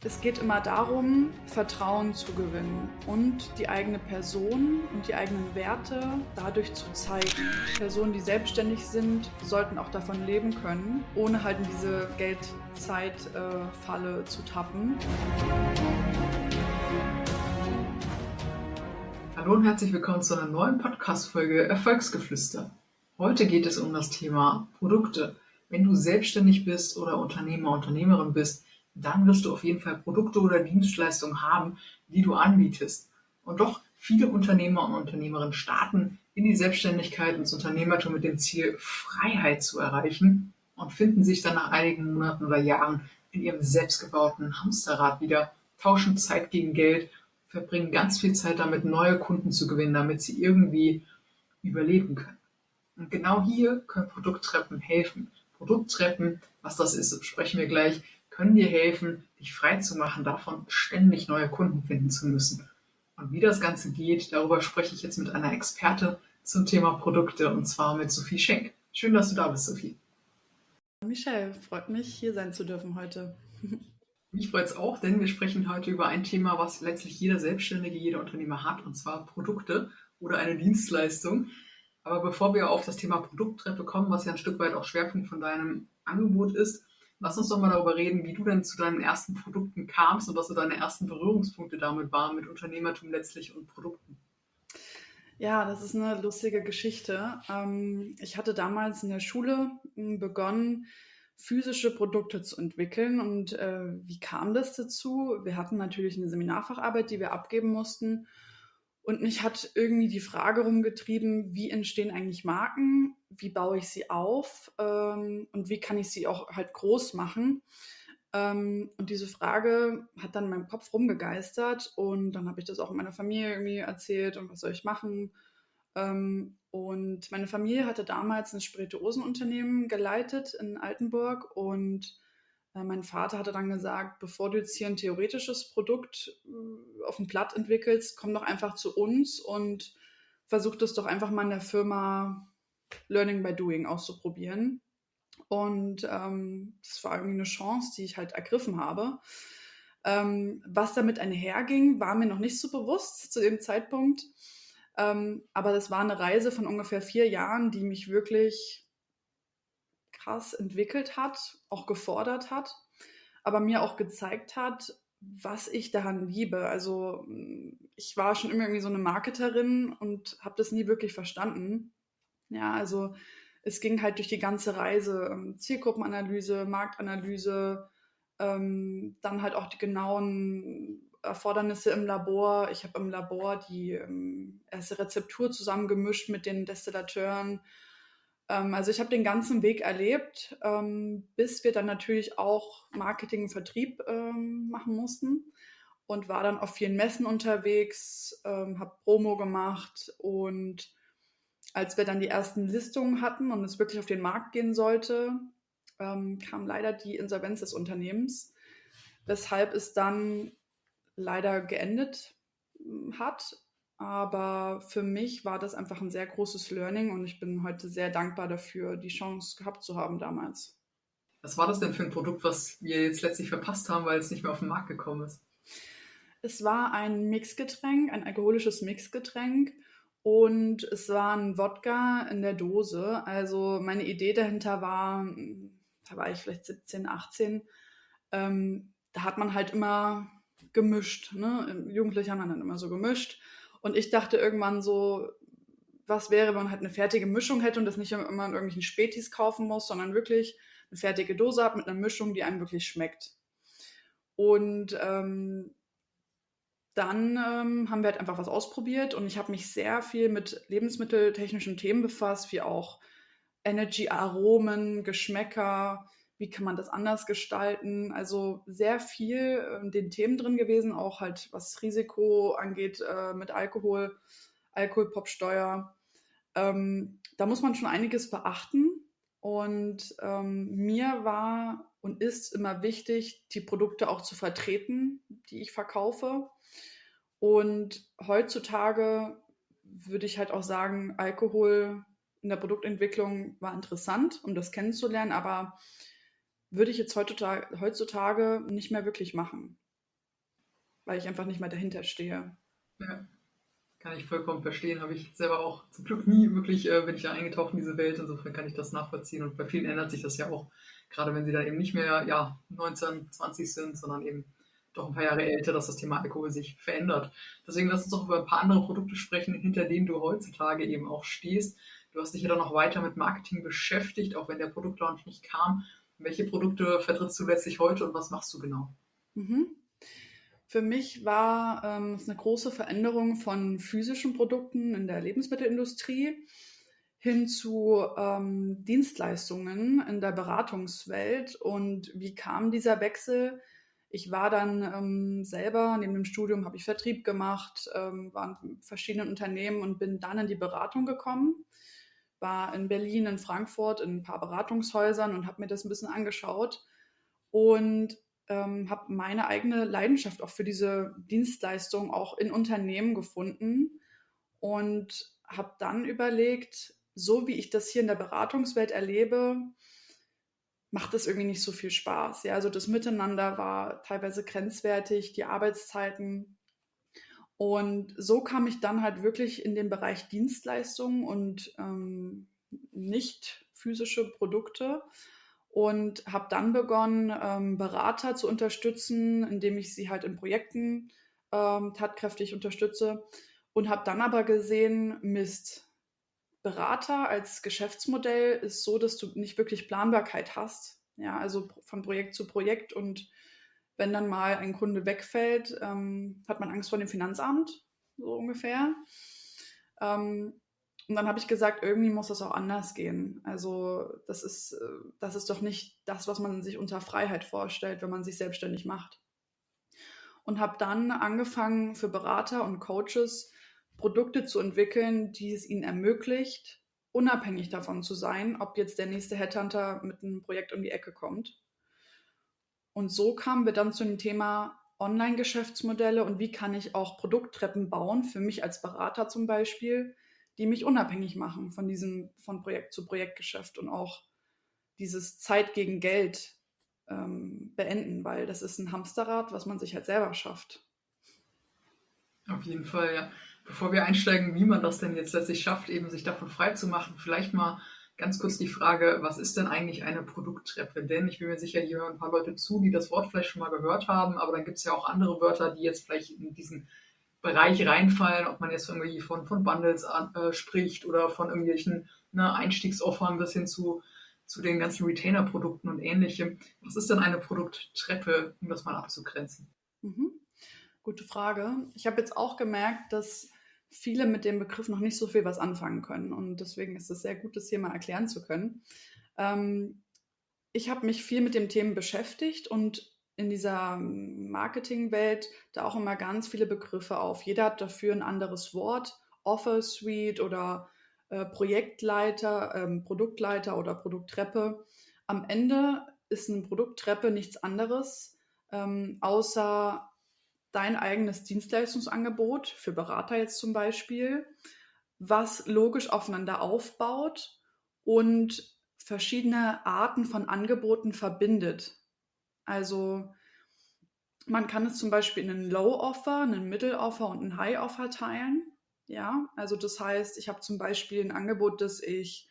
Es geht immer darum, Vertrauen zu gewinnen und die eigene Person und die eigenen Werte dadurch zu zeigen. Personen, die selbstständig sind, sollten auch davon leben können, ohne halt in diese Geld-Zeit-Falle zu tappen. Hallo und herzlich willkommen zu einer neuen Podcast-Folge Erfolgsgeflüster. Heute geht es um das Thema Produkte. Wenn du selbstständig bist oder Unternehmer, Unternehmerin bist, dann wirst du auf jeden Fall Produkte oder Dienstleistungen haben, die du anbietest. Und doch viele Unternehmer und Unternehmerinnen starten in die Selbstständigkeit, ins Unternehmertum mit dem Ziel, Freiheit zu erreichen und finden sich dann nach einigen Monaten oder Jahren in ihrem selbstgebauten Hamsterrad wieder, tauschen Zeit gegen Geld, verbringen ganz viel Zeit damit, neue Kunden zu gewinnen, damit sie irgendwie überleben können. Und genau hier können Produkttreppen helfen. Produkttreppen, was das ist, besprechen wir gleich, können dir helfen, dich frei zu machen, davon ständig neue Kunden finden zu müssen. Und wie das Ganze geht, darüber spreche ich jetzt mit einer Experte zum Thema Produkte, und zwar mit Sophie Schenk. Schön, dass du da bist, Sophie. Michelle, freut mich, hier sein zu dürfen heute. Mich freut es auch, denn wir sprechen heute über ein Thema, was letztlich jeder Selbstständige, jeder Unternehmer hat, und zwar Produkte oder eine Dienstleistung. Aber bevor wir auf das Thema Produkttreppe kommen, was ja ein Stück weit auch Schwerpunkt von deinem Angebot ist, lass uns doch mal darüber reden, wie du denn zu deinen ersten Produkten kamst und was so deine ersten Berührungspunkte damit waren, mit Unternehmertum letztlich und Produkten. Ja, das ist eine lustige Geschichte. Ich hatte damals in der Schule begonnen, physische Produkte zu entwickeln. Und wie kam das dazu? Wir hatten natürlich eine Seminarfacharbeit, die wir abgeben mussten. Und mich hat irgendwie die Frage rumgetrieben, wie entstehen eigentlich Marken? Wie baue ich sie auf? Und wie kann ich sie auch halt groß machen? Und diese Frage hat dann in meinem Kopf rumgegeistert und dann habe ich das auch in meiner Familie irgendwie erzählt und was soll ich machen? Und meine Familie hatte damals ein Spirituosenunternehmen geleitet in Altenburg und mein Vater hatte dann gesagt, bevor du jetzt hier ein theoretisches Produkt auf dem Blatt entwickelst, komm doch einfach zu uns und versuch das doch einfach mal in der Firma Learning by Doing auszuprobieren. Und das war irgendwie eine Chance, die ich halt ergriffen habe. Was damit einherging, war mir noch nicht so bewusst zu dem Zeitpunkt. Aber das war eine Reise von ungefähr 4 Jahren, die mich wirklich krass entwickelt hat, auch gefordert hat, aber mir auch gezeigt hat, was ich daran liebe. Also ich war schon immer irgendwie so eine Marketerin und habe das nie wirklich verstanden. Ja, also es ging halt durch die ganze Reise, Zielgruppenanalyse, Marktanalyse, dann halt auch die genauen Erfordernisse im Labor. Ich habe im Labor die erste Rezeptur zusammengemischt mit den Destillateuren. Also ich habe den ganzen Weg erlebt, bis wir dann natürlich auch Marketing und Vertrieb machen mussten und war dann auf vielen Messen unterwegs, habe Promo gemacht und als wir dann die ersten Listungen hatten und es wirklich auf den Markt gehen sollte, kam leider die Insolvenz des Unternehmens, weshalb es dann leider geendet hat. Aber für mich war das einfach ein sehr großes Learning und ich bin heute sehr dankbar dafür, die Chance gehabt zu haben damals. Was war das denn für ein Produkt, was wir jetzt letztlich verpasst haben, weil es nicht mehr auf den Markt gekommen ist? Es war ein Mixgetränk, ein alkoholisches Mixgetränk und es war ein Wodka in der Dose. Also meine Idee dahinter war, da war ich vielleicht 17, 18, da hat man halt immer gemischt. Ne? Jugendliche haben dann immer so gemischt. Und ich dachte irgendwann so, was wäre, wenn man halt eine fertige Mischung hätte und das nicht immer in irgendwelchen Spätis kaufen muss, sondern wirklich eine fertige Dose hat mit einer Mischung, die einem wirklich schmeckt. Und dann haben wir halt einfach was ausprobiert und ich habe mich sehr viel mit lebensmitteltechnischen Themen befasst, wie auch Energy-Aromen, Geschmäcker, wie kann man das anders gestalten. Also sehr viel in den Themen drin gewesen, auch halt was Risiko angeht mit Alkohol, Alkoholpopsteuer. Da muss man schon einiges beachten und mir war und ist immer wichtig, die Produkte auch zu vertreten, die ich verkaufe. Und heutzutage würde ich halt auch sagen, Alkohol in der Produktentwicklung war interessant, um das kennenzulernen, aber würde ich jetzt heutzutage nicht mehr wirklich machen. weil ich einfach nicht mehr dahinter stehe. Ja, kann ich vollkommen verstehen. Habe ich selber auch zum Glück nie wirklich, bin ich da eingetaucht in diese Welt. Insofern kann ich das nachvollziehen. Und bei vielen ändert sich das ja auch, gerade wenn sie dann eben nicht mehr 19, 20 sind, sondern eben doch ein paar Jahre älter, dass das Thema Alkohol sich verändert. Deswegen lass uns doch über ein paar andere Produkte sprechen, hinter denen du heutzutage eben auch stehst. Du hast dich ja dann noch weiter mit Marketing beschäftigt, auch wenn der Produktlaunch nicht kam. Welche Produkte vertrittst du letztlich heute und was machst du genau? Mhm. Für mich war es eine große Veränderung von physischen Produkten in der Lebensmittelindustrie hin zu Dienstleistungen in der Beratungswelt. Und wie kam dieser Wechsel? Ich war dann selber, neben dem Studium habe ich Vertrieb gemacht, war in verschiedenen Unternehmen und bin dann in die Beratung gekommen. War in Berlin, in Frankfurt, in ein paar Beratungshäusern und habe mir das ein bisschen angeschaut. Und habe meine eigene Leidenschaft auch für diese Dienstleistung auch in Unternehmen gefunden und habe dann überlegt, so wie ich das hier in der Beratungswelt erlebe, macht das irgendwie nicht so viel Spaß. Ja, also das Miteinander war teilweise grenzwertig, die Arbeitszeiten. Und so kam ich dann halt wirklich in den Bereich Dienstleistungen und nicht physische Produkte und habe dann begonnen, Berater zu unterstützen, indem ich sie halt in Projekten tatkräftig unterstütze und habe dann aber gesehen, Mist, Berater als Geschäftsmodell ist so, dass du nicht wirklich Planbarkeit hast. Ja, also von Projekt zu Projekt und wenn dann mal ein Kunde wegfällt, hat man Angst vor dem Finanzamt, so ungefähr. Ähm, und dann habe ich gesagt, irgendwie muss das auch anders gehen. Also das ist doch nicht das, was man sich unter Freiheit vorstellt, wenn man sich selbstständig macht. Und habe dann angefangen, für Berater und Coaches Produkte zu entwickeln, die es ihnen ermöglicht, unabhängig davon zu sein, ob jetzt der nächste Headhunter mit einem Projekt um die Ecke kommt. Und so kamen wir dann zu dem Thema Online-Geschäftsmodelle und wie kann ich auch Produkttreppen bauen, für mich als Berater zum Beispiel, die mich unabhängig machen von diesem von Projekt zu Projektgeschäft und auch dieses Zeit gegen Geld beenden, weil das ist ein Hamsterrad, was man sich halt selber schafft. Auf jeden Fall, ja. Bevor wir einsteigen, wie man das denn jetzt letztlich schafft, eben sich davon frei zu machen, vielleicht mal ganz kurz die Frage, was ist denn eigentlich eine Produkttreppe? Denn ich bin mir sicher, hier hören ein paar Leute zu, die das Wort vielleicht schon mal gehört haben, aber dann gibt es ja auch andere Wörter, die jetzt vielleicht in diesen Bereich reinfallen, ob man jetzt irgendwie von Bundles spricht oder von irgendwelchen Einstiegsoffern bis hin zu den ganzen Retainer-Produkten und ähnlichem. Was ist denn eine Produkttreppe, um das mal abzugrenzen? Mhm. Gute Frage. Ich habe jetzt auch gemerkt, dass viele mit dem Begriff noch nicht so viel was anfangen können. Und deswegen ist es sehr gut, das hier mal erklären zu können. Ähm, Ich habe mich viel mit dem Thema beschäftigt und in dieser Marketingwelt da auch immer ganz viele Begriffe auf. Jeder hat dafür ein anderes Wort, Offer Suite oder Projektleiter, Produktleiter oder Produkttreppe. Am Ende ist eine Produkttreppe nichts anderes, außer dein eigenes Dienstleistungsangebot für Berater jetzt zum Beispiel, was logisch aufeinander aufbaut und verschiedene Arten von Angeboten verbindet. Also man kann es zum Beispiel in einen Low-Offer, einen Middle-Offer und einen High-Offer teilen. Ja, also das heißt, ich habe zum Beispiel ein Angebot, das ich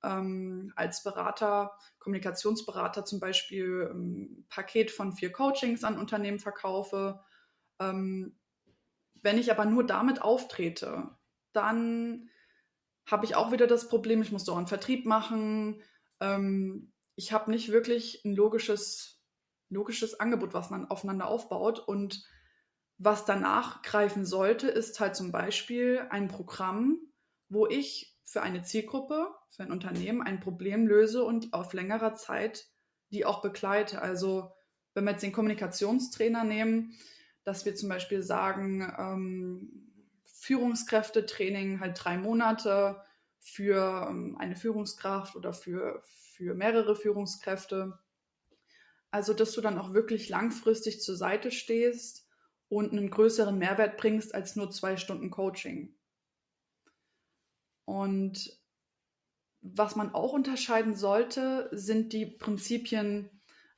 als Berater, Kommunikationsberater zum Beispiel ein Paket von 4 Coachings an Unternehmen verkaufe. Ähm, Wenn ich aber nur damit auftrete, dann habe ich auch wieder das Problem, ich muss dauernd Vertrieb machen. Ich habe nicht wirklich ein logisches Angebot, was man aufeinander aufbaut. Und was danach greifen sollte, ist halt zum Beispiel ein Programm, wo ich für eine Zielgruppe, für ein Unternehmen ein Problem löse und auf längerer Zeit die auch begleite. Also wenn wir jetzt den Kommunikationstrainer nehmen, dass wir zum Beispiel sagen, Führungskräftetraining halt 3 Monate für eine Führungskraft oder für mehrere Führungskräfte. Also, dass du dann auch wirklich langfristig zur Seite stehst und einen größeren Mehrwert bringst als nur 2 Stunden Coaching. Und was man auch unterscheiden sollte, sind die Prinzipien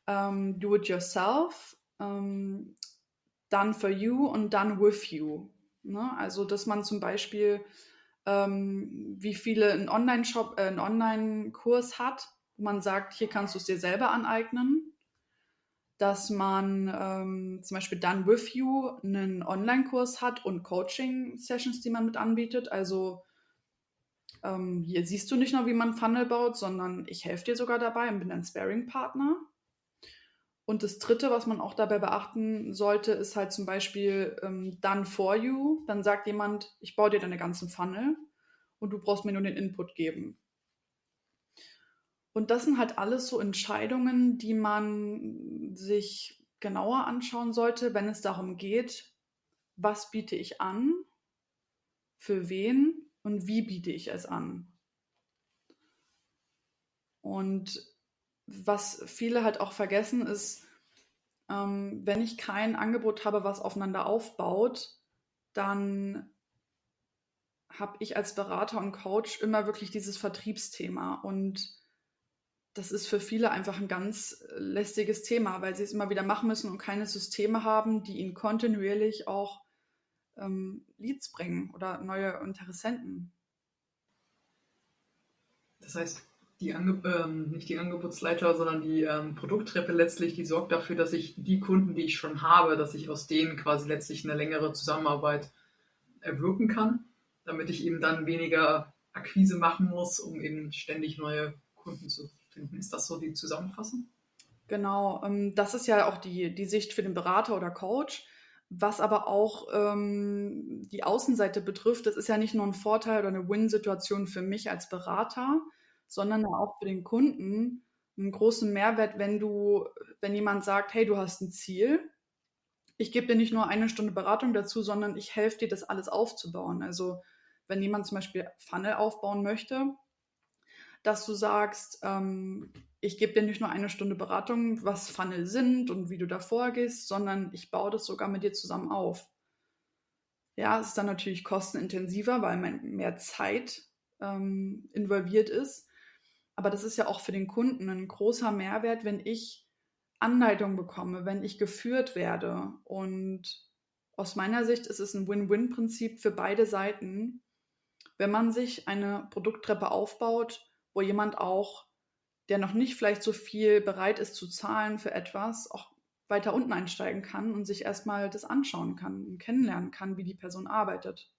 Do it yourself. done for you und done with you. Ne? Also, dass man zum Beispiel, wie viele einen Online-Shop, einen Online-Kurs hat, wo man sagt, hier kannst du es dir selber aneignen, dass man zum Beispiel Done With You einen Online-Kurs hat und Coaching-Sessions, die man mit anbietet. Also hier siehst du nicht nur, wie man Funnel baut, sondern ich helfe dir sogar dabei und bin ein Sparring-Partner. Und das Dritte, was man auch dabei beachten sollte, ist halt zum Beispiel Done For You. Dann sagt jemand, ich baue dir deine ganzen Funnel und du brauchst mir nur den Input geben. Und das sind halt alles so Entscheidungen, die man sich genauer anschauen sollte, wenn es darum geht, was biete ich an, für wen und wie biete ich es an. Und was viele halt auch vergessen ist, wenn ich kein Angebot habe, was aufeinander aufbaut, dann habe ich als Berater und Coach immer wirklich dieses Vertriebsthema. Und das ist für viele einfach ein ganz lästiges Thema, weil sie es immer wieder machen müssen und keine Systeme haben, die ihnen kontinuierlich auch Leads bringen oder neue Interessenten. Das heißt, nicht die Angebotsleiter, sondern die Produkttreppe letztlich, die sorgt dafür, dass ich die Kunden, die ich schon habe, dass ich aus denen quasi letztlich eine längere Zusammenarbeit erwirken kann, damit ich eben dann weniger Akquise machen muss, um eben ständig neue Kunden zu finden. Ist das so die Zusammenfassung? Genau, das ist ja auch die Sicht für den Berater oder Coach. Was aber auch die Außenseite betrifft, das ist ja nicht nur ein Vorteil oder eine Win-Situation für mich als Berater, sondern auch für den Kunden einen großen Mehrwert, wenn jemand sagt, hey, du hast ein Ziel, ich gebe dir nicht nur eine Stunde Beratung dazu, sondern ich helfe dir, das alles aufzubauen. Also wenn jemand zum Beispiel Funnel aufbauen möchte, dass du sagst, ich gebe dir nicht nur eine Stunde Beratung, was Funnel sind und wie du da vorgehst, sondern ich baue das sogar mit dir zusammen auf. Ja, es ist dann natürlich kostenintensiver, weil mehr Zeit involviert ist. Aber das ist ja auch für den Kunden ein großer Mehrwert, wenn ich Anleitung bekomme, wenn ich geführt werde. Und aus meiner Sicht ist es ein Win-Win-Prinzip für beide Seiten, wenn man sich eine Produkttreppe aufbaut, wo jemand auch, der noch nicht vielleicht so viel bereit ist zu zahlen für etwas, auch weiter unten einsteigen kann und sich erstmal das anschauen kann und kennenlernen kann, wie die Person arbeitet.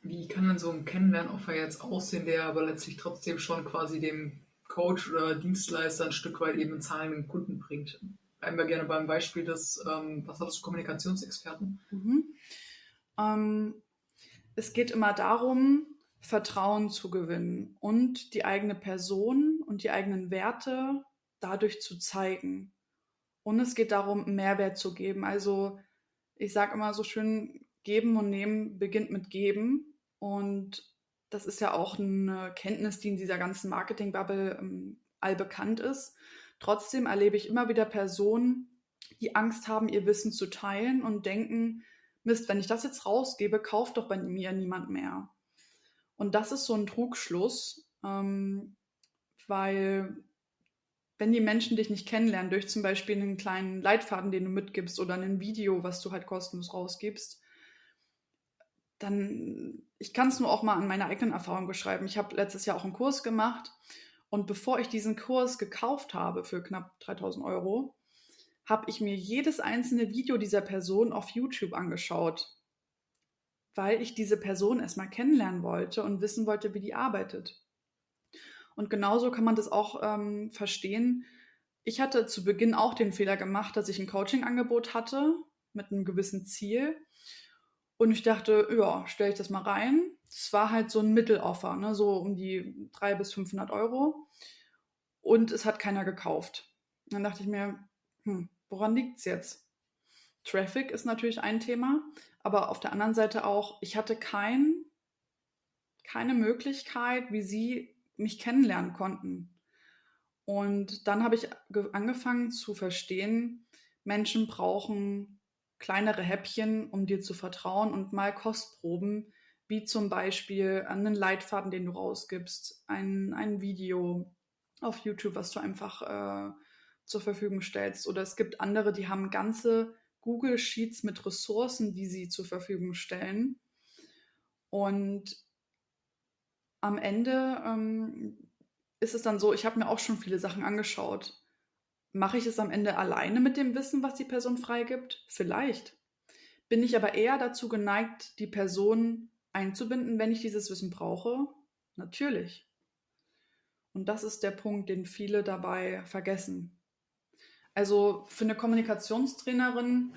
Wie kann denn so ein Kennenlernoffer jetzt aussehen, der aber letztlich trotzdem schon quasi dem Coach oder Dienstleister ein Stück weit eben einen zahlenden Kunden bringt? Bleiben wir gerne beim Beispiel des, was hattest du, Kommunikationsexperten? Es geht immer darum, Vertrauen zu gewinnen und die eigene Person und die eigenen Werte dadurch zu zeigen. Und es geht darum, Mehrwert zu geben. Also ich sage immer so schön, geben und nehmen beginnt mit geben. Und das ist ja auch eine Kenntnis, die in dieser ganzen Marketing-Bubble allbekannt ist. Trotzdem erlebe ich immer wieder Personen, die Angst haben, ihr Wissen zu teilen und denken, Mist, wenn ich das jetzt rausgebe, kauft doch bei mir niemand mehr. Und das ist so ein Trugschluss, weil wenn die Menschen dich nicht kennenlernen, durch zum Beispiel einen kleinen Leitfaden, den du mitgibst oder ein Video, was du halt kostenlos rausgibst, dann, ich kann es nur auch mal an meiner eigenen Erfahrung beschreiben. Ich habe letztes Jahr auch einen Kurs gemacht und bevor ich diesen Kurs gekauft habe für knapp 3.000 Euro, habe ich mir jedes einzelne Video dieser Person auf YouTube angeschaut, weil ich diese Person erstmal kennenlernen wollte und wissen wollte, wie die arbeitet. Und genauso kann man das auch verstehen. Ich hatte zu Beginn auch den Fehler gemacht, dass ich ein Coaching-Angebot hatte mit einem gewissen Ziel. Und ich dachte, ja, stelle ich das mal rein. Es war halt so ein Mitteloffer, ne, so um die 300 bis 500 Euro. Und es hat keiner gekauft. Dann dachte ich mir, woran liegt es jetzt? Traffic ist natürlich ein Thema, aber auf der anderen Seite auch, ich hatte keine Möglichkeit, wie sie mich kennenlernen konnten. Und dann habe ich angefangen zu verstehen, Menschen brauchen kleinere Häppchen, um dir zu vertrauen und mal Kostproben, wie zum Beispiel einen Leitfaden, den du rausgibst, ein Video auf YouTube, was du einfach zur Verfügung stellst. Oder es gibt andere, die haben ganze Google Sheets mit Ressourcen, die sie zur Verfügung stellen. Und am Ende ist es dann so, ich habe mir auch schon viele Sachen angeschaut. Mache ich es am Ende alleine mit dem Wissen, was die Person freigibt? Vielleicht. Bin ich aber eher dazu geneigt, die Person einzubinden, wenn ich dieses Wissen brauche? Natürlich. Und das ist der Punkt, den viele dabei vergessen. Also für eine Kommunikationstrainerin,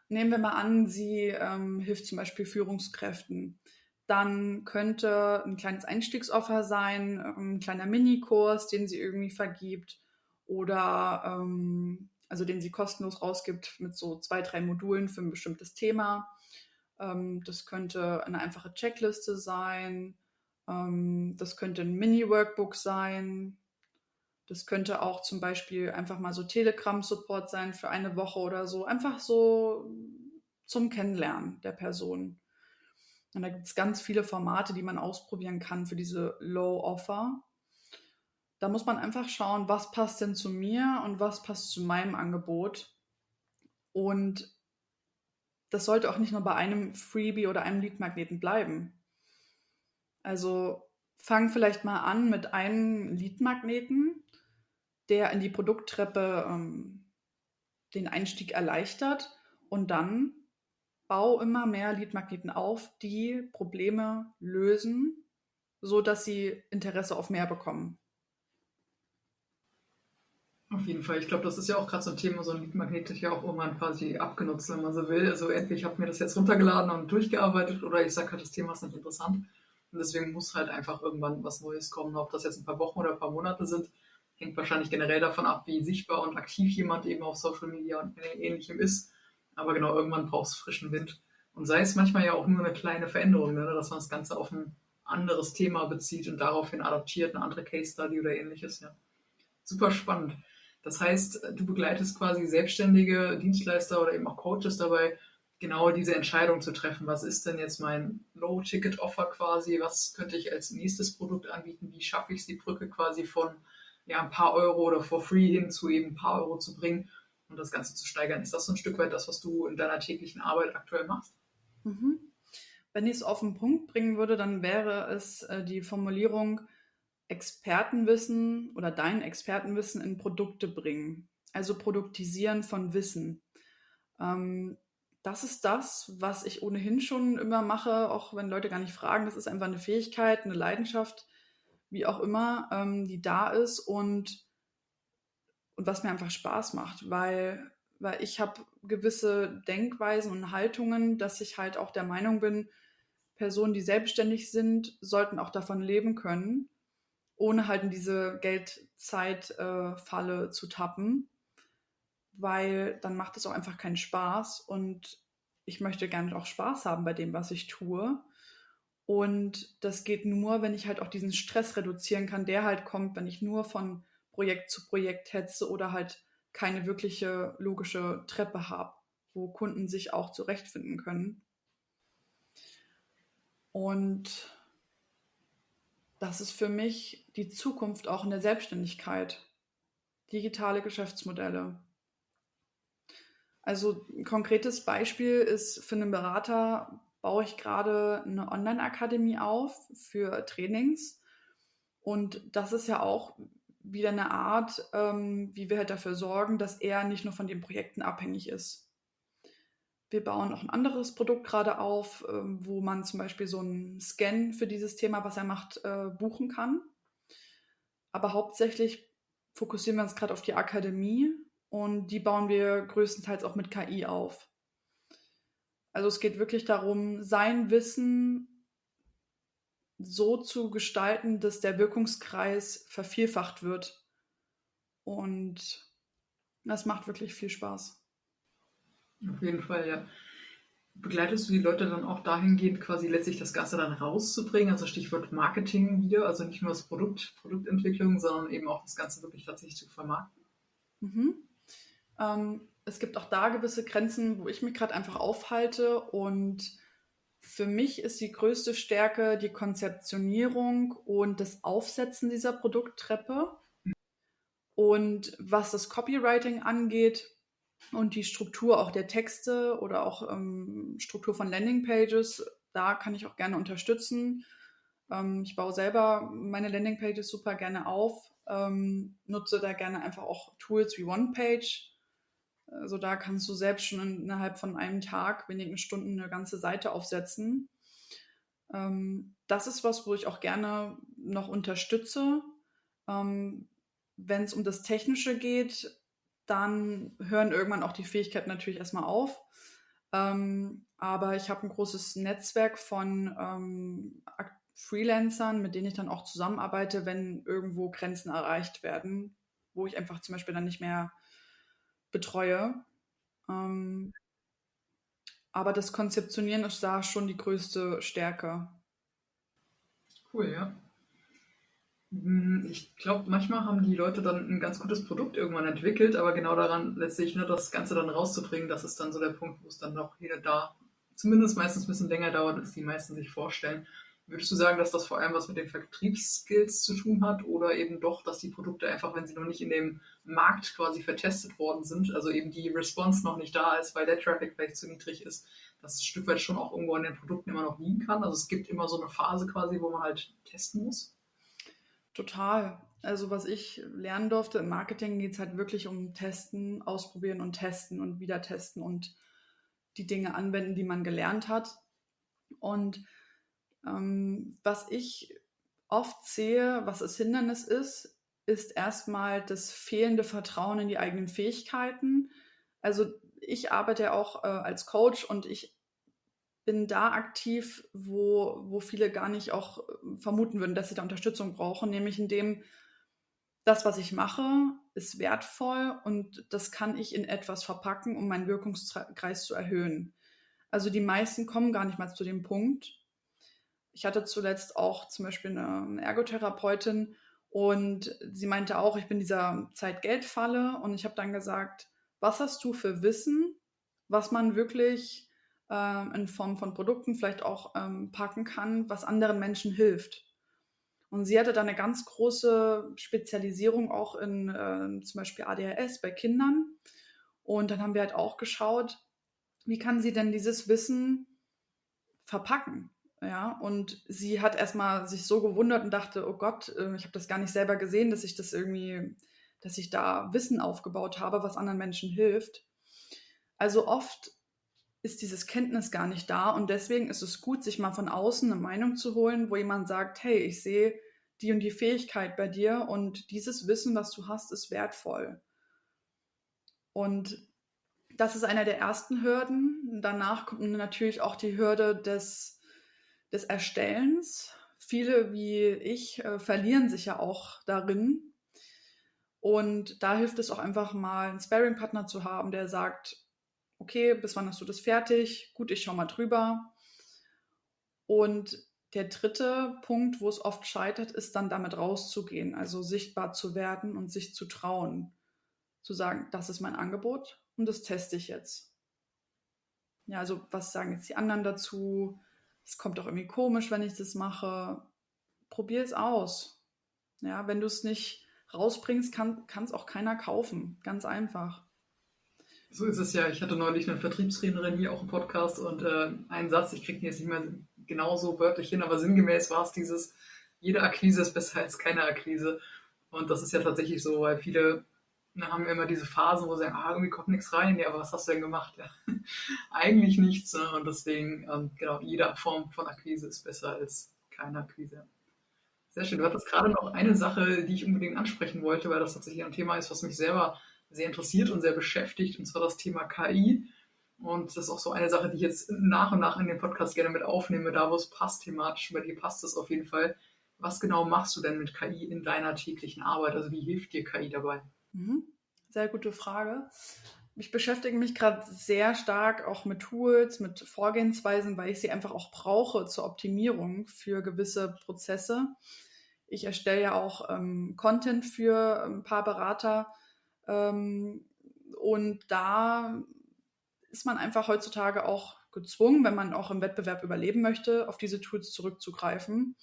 nehmen wir mal an, sie hilft zum Beispiel Führungskräften. Dann könnte ein kleines Einstiegsoffer sein, ein kleiner Minikurs, den sie irgendwie vergibt oder also den sie kostenlos rausgibt mit so 2, 3 Modulen für ein bestimmtes Thema. Das könnte eine einfache Checkliste sein, das könnte ein Mini-Workbook sein, das könnte auch zum Beispiel einfach mal so Telegram-Support sein für eine Woche oder so. Einfach so zum Kennenlernen der Person. Und da gibt es ganz viele Formate, die man ausprobieren kann für diese Low-Offer. Da muss man einfach schauen, was passt denn zu mir und was passt zu meinem Angebot. Und das sollte auch nicht nur bei einem Freebie oder einem Leadmagneten bleiben. Also fang vielleicht mal an mit einem Leadmagneten, der in die Produkttreppe den Einstieg erleichtert und dann bau immer mehr Leadmagneten auf, die Probleme lösen, so dass sie Interesse auf mehr bekommen. Auf jeden Fall. Ich glaube, das ist ja auch gerade so ein Thema, so ein Leadmagnet ist ja auch irgendwann quasi abgenutzt, wenn man so will. Also entweder ich habe mir das jetzt runtergeladen und durchgearbeitet oder ich sage halt, das Thema ist nicht interessant. Und deswegen muss halt einfach irgendwann was Neues kommen. Ob das jetzt ein paar Wochen oder ein paar Monate sind, hängt wahrscheinlich generell davon ab, wie sichtbar und aktiv jemand eben auf Social Media und ähnlichem ist. Aber genau, irgendwann braucht es frischen Wind. Und sei es manchmal ja auch nur eine kleine Veränderung, ne? Dass man das Ganze auf ein anderes Thema bezieht und daraufhin adaptiert, eine andere Case Study oder ähnliches. Ja. Super spannend. Das heißt, du begleitest quasi selbstständige Dienstleister oder eben auch Coaches dabei, genau diese Entscheidung zu treffen. Was ist denn jetzt mein Low-Ticket-Offer quasi? Was könnte ich als nächstes Produkt anbieten? Wie schaffe ich die Brücke quasi von ja, ein paar Euro oder for free hin zu eben ein paar Euro zu bringen und das Ganze zu steigern? Ist das so ein Stück weit das, was du in deiner täglichen Arbeit aktuell machst? Mhm. Wenn ich es auf den Punkt bringen würde, dann wäre es die Formulierung Expertenwissen oder dein Expertenwissen in Produkte bringen. Also Produktisieren von Wissen. Ähm, Das ist das, was ich ohnehin schon immer mache, auch wenn Leute gar nicht fragen. Das ist einfach eine Fähigkeit, eine Leidenschaft, wie auch immer, die da ist und was mir einfach Spaß macht, weil ich habe gewisse Denkweisen und Haltungen, dass ich halt auch der Meinung bin, Personen, die selbstständig sind, sollten auch davon leben können, ohne halt in diese Geldzeit-Falle zu tappen, weil dann macht es auch einfach keinen Spaß und ich möchte gerne auch Spaß haben bei dem, was ich tue. Und das geht nur, wenn ich halt auch diesen Stress reduzieren kann, der halt kommt, wenn ich nur von Projekt zu Projekt hetze oder halt keine wirkliche logische Treppe habe, wo Kunden sich auch zurechtfinden können. Und das ist für mich die Zukunft auch in der Selbstständigkeit. Digitale Geschäftsmodelle. Also ein konkretes Beispiel ist für einen Berater, baue ich gerade eine Online-Akademie auf für Trainings. Und das ist ja auch wieder eine Art, wie wir halt dafür sorgen, dass er nicht nur von den Projekten abhängig ist. Wir bauen noch ein anderes Produkt gerade auf, wo man zum Beispiel so einen Scan für dieses Thema, was er macht, buchen kann. Aber hauptsächlich fokussieren wir uns gerade auf die Akademie und die bauen wir größtenteils auch mit KI auf. Also es geht wirklich darum, sein Wissen so zu gestalten, dass der Wirkungskreis vervielfacht wird. Und das macht wirklich viel Spaß. Auf jeden Fall, ja. Begleitest du die Leute dann auch dahingehend, quasi letztlich das Ganze dann rauszubringen? Also Stichwort Marketing wieder, also nicht nur das Produkt, Produktentwicklung, sondern eben auch das Ganze wirklich tatsächlich zu vermarkten. Mhm. Es gibt auch da gewisse Grenzen, wo ich mich gerade einfach aufhalte. Und für mich ist die größte Stärke die Konzeptionierung und das Aufsetzen dieser Produkttreppe. Und was das Copywriting angeht und die Struktur auch der Texte oder auch Struktur von Landingpages, da kann ich auch gerne unterstützen. Ich baue selber meine Landingpages super gerne auf, nutze da gerne einfach auch Tools wie OnePage. Also da kannst du selbst schon innerhalb von einem Tag, wenigen Stunden eine ganze Seite aufsetzen. Das ist was, wo ich auch gerne noch unterstütze. Wenn es um das Technische geht, dann hören irgendwann auch die Fähigkeiten natürlich erstmal auf. Aber ich habe ein großes Netzwerk von Freelancern, mit denen ich dann auch zusammenarbeite, wenn irgendwo Grenzen erreicht werden, wo ich einfach zum Beispiel dann nicht mehr betreue. Aber das Konzeptionieren ist da schon die größte Stärke. Cool, ja. Ich glaube, manchmal haben die Leute dann ein ganz gutes Produkt irgendwann entwickelt, aber genau daran letztlich, ne, das Ganze dann rauszubringen, das ist dann so der Punkt, wo es dann noch hier da zumindest meistens ein bisschen länger dauert, als die meisten sich vorstellen. Würdest du sagen, dass das vor allem was mit den Vertriebsskills zu tun hat oder eben doch, dass die Produkte einfach, wenn sie noch nicht in dem Markt quasi vertestet worden sind, also eben die Response noch nicht da ist, weil der Traffic vielleicht zu niedrig ist, dass das Stück weit schon auch irgendwo an den Produkten immer noch liegen kann? Also es gibt immer so eine Phase quasi, wo man halt testen muss? Total. Also was ich lernen durfte im Marketing, geht es halt wirklich um Testen, Ausprobieren und wieder testen und die Dinge anwenden, die man gelernt hat. Und was ich oft sehe, was das Hindernis ist erstmal das fehlende Vertrauen in die eigenen Fähigkeiten. Also ich arbeite ja auch als Coach und ich bin da aktiv, wo viele gar nicht auch vermuten würden, dass sie da Unterstützung brauchen, nämlich indem das, was ich mache, ist wertvoll und das kann ich in etwas verpacken, um meinen Wirkungskreis zu erhöhen. Also die meisten kommen gar nicht mal zu dem Punkt. Ich hatte zuletzt auch zum Beispiel eine Ergotherapeutin und sie meinte auch, ich bin dieser Zeit-Geld-Falle und ich habe dann gesagt, was hast du für Wissen, was man wirklich in Form von Produkten vielleicht auch packen kann, was anderen Menschen hilft. Und sie hatte da eine ganz große Spezialisierung auch in zum Beispiel ADHS bei Kindern. Und dann haben wir halt auch geschaut, wie kann sie denn dieses Wissen verpacken? Ja, und sie hat erstmal sich so gewundert und dachte, oh Gott, ich habe das gar nicht selber gesehen, dass ich da Wissen aufgebaut habe, was anderen Menschen hilft. Also oft ist dieses Kenntnis gar nicht da und deswegen ist es gut, sich mal von außen eine Meinung zu holen, wo jemand sagt, hey, ich sehe die und die Fähigkeit bei dir und dieses Wissen, was du hast, ist wertvoll. Und das ist einer der ersten Hürden. Danach kommt natürlich auch die Hürde des Erstellens. Viele wie ich verlieren sich ja auch darin. Und da hilft es auch einfach mal, einen Sparring-Partner zu haben, der sagt, okay, bis wann hast du das fertig? Gut, ich schau mal drüber. Und der dritte Punkt, wo es oft scheitert, ist dann damit rauszugehen, also sichtbar zu werden und sich zu trauen, zu sagen, das ist mein Angebot und das teste ich jetzt. Ja, also was sagen jetzt die anderen dazu? Es kommt auch irgendwie komisch, wenn ich das mache. Probier es aus. Ja, wenn du es nicht rausbringst, kann es auch keiner kaufen. Ganz einfach. So ist es ja. Ich hatte neulich eine Vertriebstrainerin hier auch im Podcast und einen Satz, ich kriege den jetzt nicht mehr genauso wörtlich hin, aber sinngemäß war es dieses, jede Akquise ist besser als keine Akquise. Und das ist ja tatsächlich so, weil viele haben immer diese Phasen, wo sie sagen, irgendwie kommt nichts rein, ja, aber was hast du denn gemacht? Ja, eigentlich nichts. Ne? Und deswegen, genau, jede Form von Akquise ist besser als keine Akquise. Sehr schön. Du hattest gerade noch eine Sache, die ich unbedingt ansprechen wollte, weil das tatsächlich ein Thema ist, was mich selber sehr interessiert und sehr beschäftigt, und zwar das Thema KI. Und das ist auch so eine Sache, die ich jetzt nach und nach in den Podcast gerne mit aufnehme, da wo es passt thematisch. Bei dir passt es auf jeden Fall. Was genau machst du denn mit KI in deiner täglichen Arbeit? Also wie hilft dir KI dabei? Mhm. Sehr gute Frage. Ich beschäftige mich gerade sehr stark auch mit Tools, mit Vorgehensweisen, weil ich sie einfach auch brauche zur Optimierung für gewisse Prozesse. Ich erstelle ja auch Content für ein paar Berater und da ist man einfach heutzutage auch gezwungen, wenn man auch im Wettbewerb überleben möchte, auf diese Tools zurückzugreifen.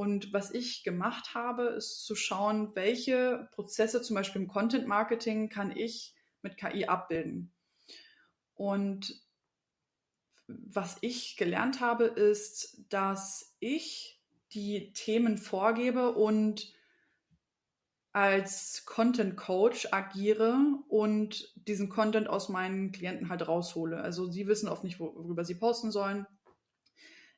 Und was ich gemacht habe, ist zu schauen, welche Prozesse zum Beispiel im Content Marketing kann ich mit KI abbilden. Und was ich gelernt habe, ist, dass ich die Themen vorgebe und als Content Coach agiere und diesen Content aus meinen Klienten halt raushole. Also sie wissen oft nicht, worüber sie posten sollen.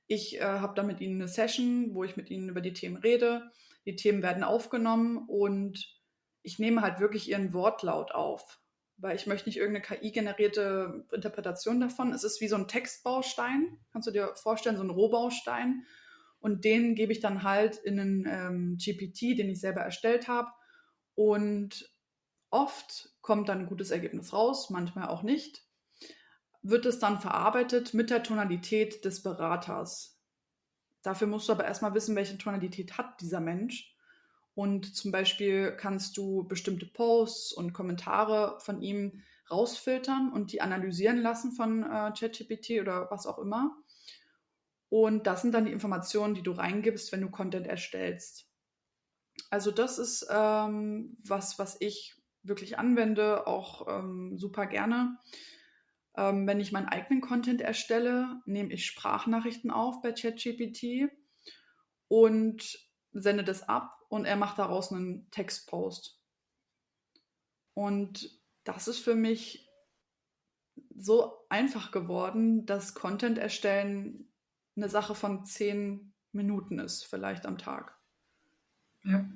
Ich habe dann mit ihnen eine Session, wo ich mit ihnen über die Themen rede. Die Themen werden aufgenommen und ich nehme halt wirklich ihren Wortlaut auf, weil ich möchte nicht irgendeine KI-generierte Interpretation davon. Es ist wie so ein Textbaustein, kannst du dir vorstellen, so ein Rohbaustein. Und den gebe ich dann halt in einen GPT, den ich selber erstellt habe. Und oft kommt dann ein gutes Ergebnis raus, manchmal auch nicht. Wird es dann verarbeitet mit der Tonalität des Beraters. Dafür musst du aber erstmal wissen, welche Tonalität hat dieser Mensch. Und zum Beispiel kannst du bestimmte Posts und Kommentare von ihm rausfiltern und die analysieren lassen von ChatGPT oder was auch immer. Und das sind dann die Informationen, die du reingibst, wenn du Content erstellst. Also das ist was ich wirklich anwende, auch super gerne. Wenn ich meinen eigenen Content erstelle, nehme ich Sprachnachrichten auf bei ChatGPT und sende das ab und er macht daraus einen Textpost. Und das ist für mich so einfach geworden, dass Content erstellen eine Sache von 10 Minuten ist, vielleicht am Tag. Ja.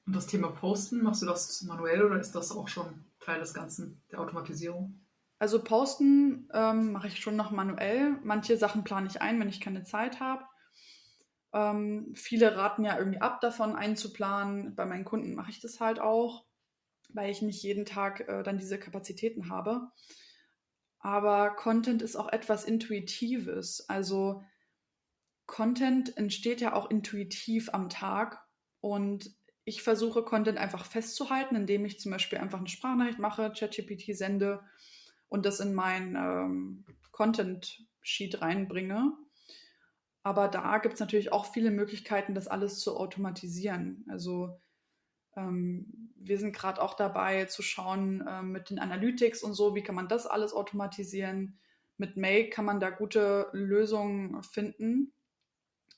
Und das Thema Posten, machst du das manuell oder ist das auch schon Teil des Ganzen, der Automatisierung? Also Posten mache ich schon noch manuell. Manche Sachen plane ich ein, wenn ich keine Zeit habe. Viele raten ja irgendwie ab davon einzuplanen. Bei meinen Kunden mache ich das halt auch, weil ich nicht jeden Tag dann diese Kapazitäten habe. Aber Content ist auch etwas Intuitives. Also Content entsteht ja auch intuitiv am Tag und ich versuche Content einfach festzuhalten, indem ich zum Beispiel einfach eine Sprachnachricht mache, ChatGPT sende und das in mein Content-Sheet reinbringe. Aber da gibt es natürlich auch viele Möglichkeiten, das alles zu automatisieren. Also wir sind gerade auch dabei zu schauen mit den Analytics und so, wie kann man das alles automatisieren. Mit Make kann man da gute Lösungen finden,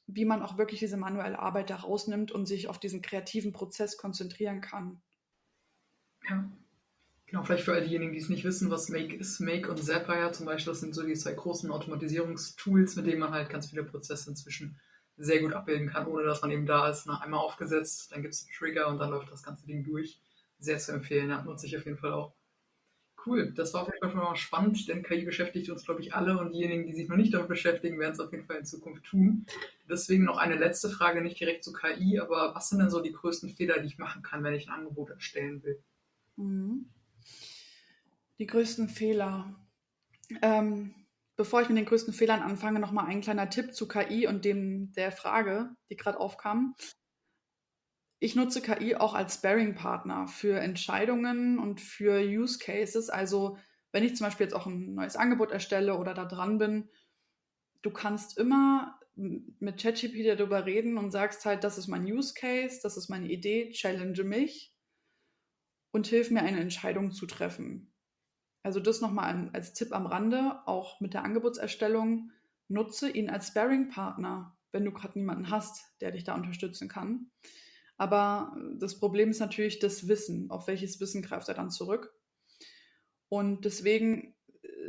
wie man auch wirklich diese manuelle Arbeit da rausnimmt und sich auf diesen kreativen Prozess konzentrieren kann. Ja. Genau, vielleicht für all diejenigen, die es nicht wissen, was Make ist. Make und Zapier zum Beispiel, das sind so die zwei großen Automatisierungstools, mit denen man halt ganz viele Prozesse inzwischen sehr gut abbilden kann, ohne dass man eben da ist. Na, einmal aufgesetzt, dann gibt es einen Trigger und dann läuft das ganze Ding durch. Sehr zu empfehlen, ja, nutze ich auf jeden Fall auch. Cool, das war auf jeden Fall schon mal spannend, denn KI beschäftigt uns, glaube ich, alle und diejenigen, die sich noch nicht damit beschäftigen, werden es auf jeden Fall in Zukunft tun. Deswegen noch eine letzte Frage, nicht direkt zu KI, aber was sind denn so die größten Fehler, die ich machen kann, wenn ich ein Angebot erstellen will? Mhm. Die größten Fehler. Ähm, Bevor ich mit den größten Fehlern anfange, nochmal ein kleiner Tipp zu KI und der Frage, die gerade aufkam. Ich nutze KI auch als Sparring-Partner für Entscheidungen und für Use Cases. Also wenn ich zum Beispiel jetzt auch ein neues Angebot erstelle oder da dran bin, du kannst immer mit ChatGPT darüber reden und sagst halt, das ist mein Use Case, das ist meine Idee, challenge mich und hilf mir, eine Entscheidung zu treffen. Also das nochmal als Tipp am Rande, auch mit der Angebotserstellung, nutze ihn als Sparring-Partner, wenn du gerade niemanden hast, der dich da unterstützen kann. Aber das Problem ist natürlich das Wissen. Auf welches Wissen greift er dann zurück? Und deswegen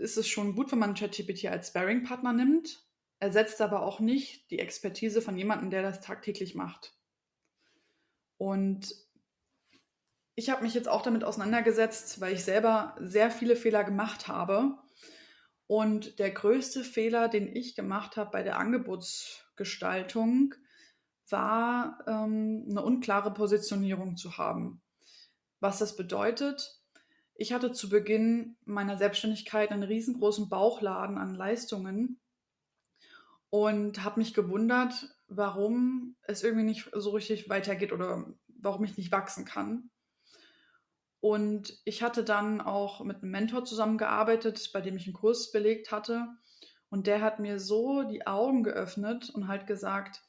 ist es schon gut, wenn man ChatGPT als Sparring-Partner nimmt, ersetzt aber auch nicht die Expertise von jemandem, der das tagtäglich macht. Und ich habe mich jetzt auch damit auseinandergesetzt, weil ich selber sehr viele Fehler gemacht habe. Und der größte Fehler, den ich gemacht habe bei der Angebotsgestaltung, war eine unklare Positionierung zu haben. Was das bedeutet, ich hatte zu Beginn meiner Selbstständigkeit einen riesengroßen Bauchladen an Leistungen und habe mich gewundert, warum es irgendwie nicht so richtig weitergeht oder warum ich nicht wachsen kann. Und ich hatte dann auch mit einem Mentor zusammengearbeitet, bei dem ich einen Kurs belegt hatte. Und der hat mir so die Augen geöffnet und halt gesagt,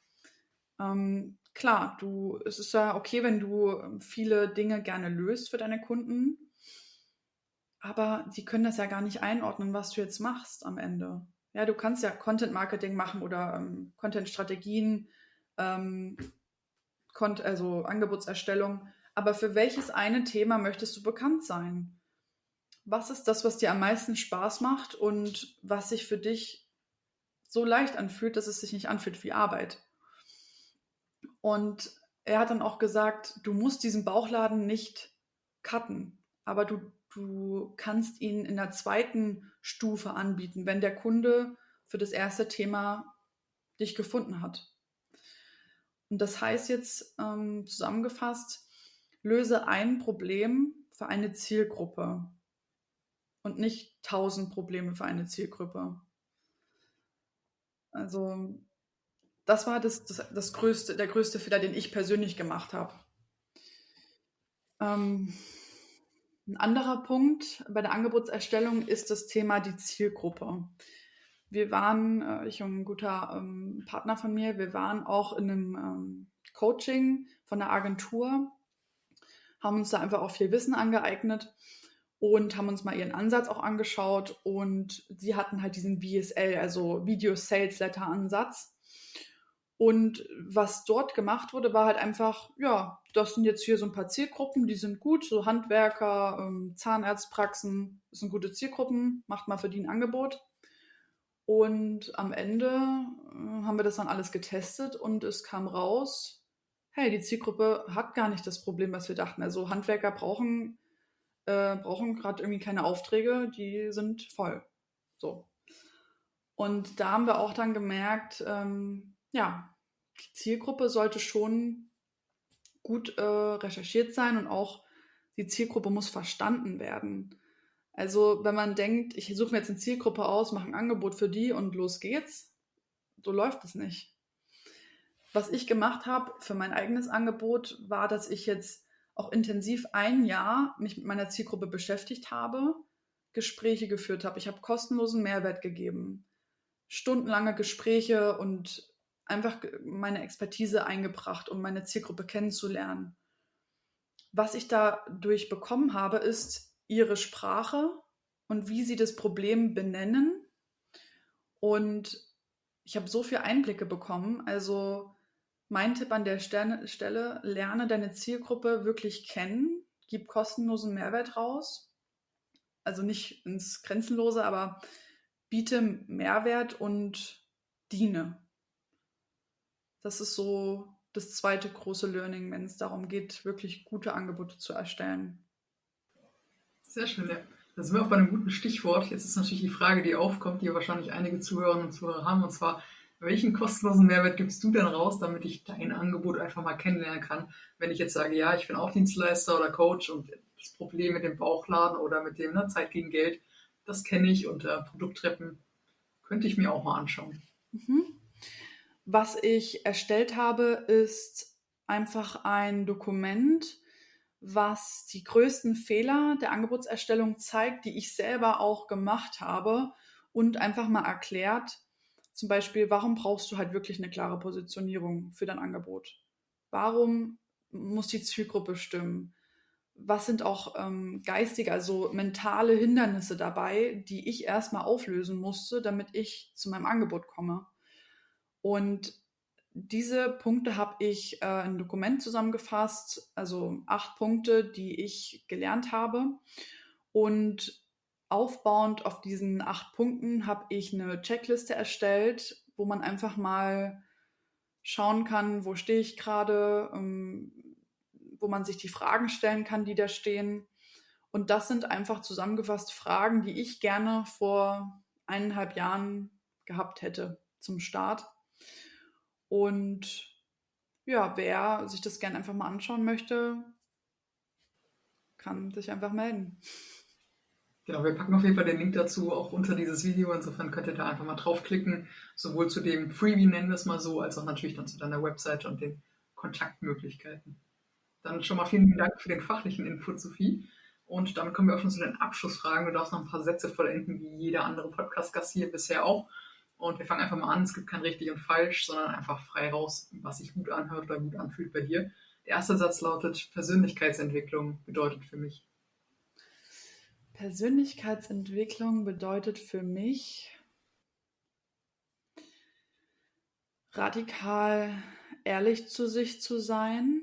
klar, es ist ja okay, wenn du viele Dinge gerne löst für deine Kunden, aber sie können das ja gar nicht einordnen, was du jetzt machst am Ende. Ja, du kannst ja Content Marketing machen oder Content Strategien, ähm, also Angebotserstellung. Aber für welches eine Thema möchtest du bekannt sein? Was ist das, was dir am meisten Spaß macht und was sich für dich so leicht anfühlt, dass es sich nicht anfühlt wie Arbeit? Und er hat dann auch gesagt, du musst diesen Bauchladen nicht cutten, aber du kannst ihn in der zweiten Stufe anbieten, wenn der Kunde für das erste Thema dich gefunden hat. Und das heißt jetzt zusammengefasst, löse ein Problem für eine Zielgruppe und nicht 1000 Probleme für eine Zielgruppe. Also das war der größte Fehler, den ich persönlich gemacht habe. Ein anderer Punkt bei der Angebotserstellung ist das Thema die Zielgruppe. Wir waren, ich und ein guter Partner von mir, wir waren auch in einem Coaching von einer Agentur, haben uns da einfach auch viel Wissen angeeignet und haben uns mal ihren Ansatz auch angeschaut. Und sie hatten halt diesen VSL, also Video Sales Letter Ansatz. Und was dort gemacht wurde, war halt einfach, ja, das sind jetzt hier so ein paar Zielgruppen, die sind gut, so Handwerker, Zahnarztpraxen, das sind gute Zielgruppen, macht mal für die ein Angebot. Und am Ende haben wir das dann alles getestet und es kam raus, hey, die Zielgruppe hat gar nicht das Problem, was wir dachten. Also Handwerker brauchen gerade irgendwie keine Aufträge, die sind voll. So. Und da haben wir auch dann gemerkt, ja, die Zielgruppe sollte schon gut recherchiert sein und auch die Zielgruppe muss verstanden werden. Also wenn man denkt, ich suche mir jetzt eine Zielgruppe aus, mache ein Angebot für die und los geht's, so läuft es nicht. Was ich gemacht habe für mein eigenes Angebot, war, dass ich jetzt auch intensiv ein Jahr mich mit meiner Zielgruppe beschäftigt habe, Gespräche geführt habe. Ich habe kostenlosen Mehrwert gegeben, stundenlange Gespräche und einfach meine Expertise eingebracht, um meine Zielgruppe kennenzulernen. Was ich dadurch bekommen habe, ist ihre Sprache und wie sie das Problem benennen. Und ich habe so viele Einblicke bekommen. Also mein Tipp an der Stelle, lerne deine Zielgruppe wirklich kennen, gib kostenlosen Mehrwert raus. Also nicht ins Grenzenlose, aber biete Mehrwert und diene. Das ist so das zweite große Learning, wenn es darum geht, wirklich gute Angebote zu erstellen. Sehr schön, ja. Da sind wir auch bei einem guten Stichwort. Jetzt ist natürlich die Frage, die aufkommt, die wahrscheinlich einige Zuhörerinnen und Zuhörer haben, und zwar, welchen kostenlosen Mehrwert gibst du denn raus, damit ich dein Angebot einfach mal kennenlernen kann? Wenn ich jetzt sage, ja, ich bin auch Dienstleister oder Coach und das Problem mit dem Bauchladen oder mit dem Zeit gegen Geld, das kenne ich, und Produkttreppen könnte ich mir auch mal anschauen. Was ich erstellt habe, ist einfach ein Dokument, was die größten Fehler der Angebotserstellung zeigt, die ich selber auch gemacht habe und einfach mal erklärt, zum Beispiel, warum brauchst du halt wirklich eine klare Positionierung für dein Angebot? Warum muss die Zielgruppe stimmen? Was sind auch geistige, also mentale Hindernisse dabei, die ich erstmal auflösen musste, damit ich zu meinem Angebot komme? Und diese Punkte habe ich in ein Dokument zusammengefasst, also 8 Punkte, die ich gelernt habe. Und aufbauend auf diesen 8 Punkten habe ich eine Checkliste erstellt, wo man einfach mal schauen kann, wo stehe ich gerade, wo man sich die Fragen stellen kann, die da stehen. Und das sind einfach zusammengefasst Fragen, die ich gerne vor 1,5 Jahren gehabt hätte zum Start. Und ja, wer sich das gerne einfach mal anschauen möchte, kann sich einfach melden. Genau, wir packen auf jeden Fall den Link dazu auch unter dieses Video. Insofern könnt ihr da einfach mal draufklicken, sowohl zu dem Freebie, nennen wir es mal so, als auch natürlich dann zu deiner Webseite und den Kontaktmöglichkeiten. Dann schon mal vielen Dank für den fachlichen Input, Sophie. Und damit kommen wir auch schon zu den Abschlussfragen. Du darfst noch ein paar Sätze vollenden, wie jeder andere Podcast-Gast hier bisher auch. Und wir fangen einfach mal an. Es gibt kein richtig und falsch, sondern einfach frei raus, was sich gut anhört oder gut anfühlt bei dir. Der erste Satz lautet, Persönlichkeitsentwicklung bedeutet für mich. Persönlichkeitsentwicklung bedeutet für mich radikal ehrlich zu sich zu sein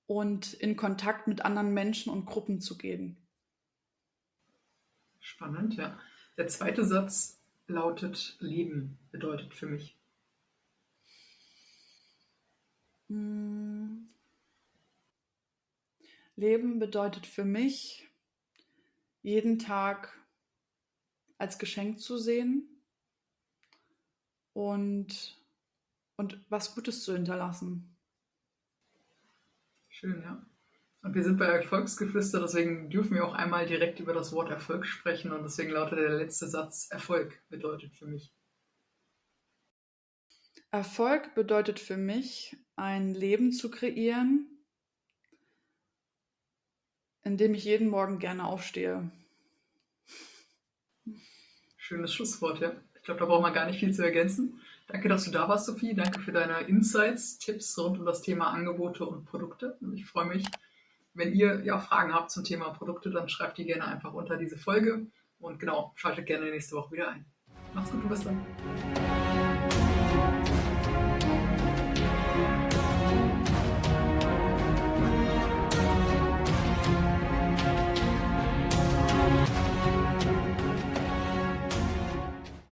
und in Kontakt mit anderen Menschen und Gruppen zu gehen. Spannend, ja. Der zweite Satz lautet, Leben bedeutet für mich. Leben bedeutet für mich, jeden Tag als Geschenk zu sehen und was Gutes zu hinterlassen. Schön, ja. Und wir sind bei Erfolgsgeflüster, deswegen dürfen wir auch einmal direkt über das Wort Erfolg sprechen und deswegen lautet der letzte Satz, Erfolg bedeutet für mich. Erfolg bedeutet für mich, ein Leben zu kreieren, in dem ich jeden Morgen gerne aufstehe. Schönes Schlusswort, ja. Ich glaube, da braucht man gar nicht viel zu ergänzen. Danke, dass du da warst, Sophie. Danke für deine Insights, Tipps rund um das Thema Angebote und Produkte. Und ich freue mich, wenn ihr Fragen habt zum Thema Produkte, dann schreibt die gerne einfach unter diese Folge. Und genau, schaltet gerne nächste Woche wieder ein. Macht's gut und bis dann.